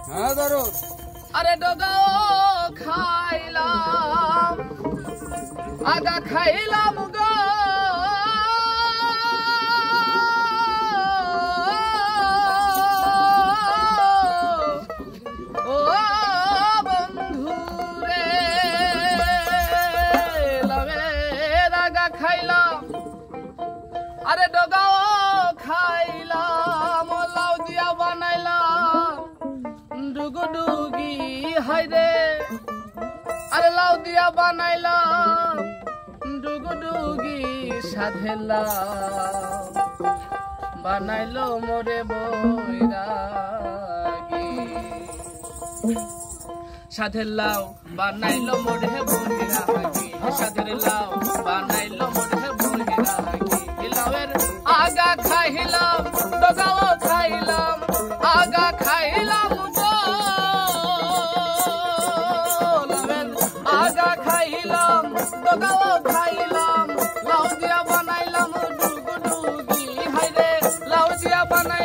হ্যাঁ ধরো। আরে ডগাও খাইলাম আগা খাইলাম গো ও বন্ধু রে লাভের আগা খাইলাম আরে ডগাও খাইলাম লাউ দিয়া বানাইলাম ডুগুডুগি হাইরে আরে লাউ দিয়া বানাইলাম ডুগুডুগি সাধেলাম বানাইলো মোরে বৈরাগী সাধেলাও বানাইলো মোরে বৈরাগী সাধেলাও বানাইলো মোরে বৈরাগী লাউয়ের আগা খাইলাম ডগাও খাইলাম আগা খাইলাম আগা খাইলাম ডগাও খাইলাম লাউ দিয়া বানাইলাম ডুগুডুগি হাইরে লাউ দিয়া বানাই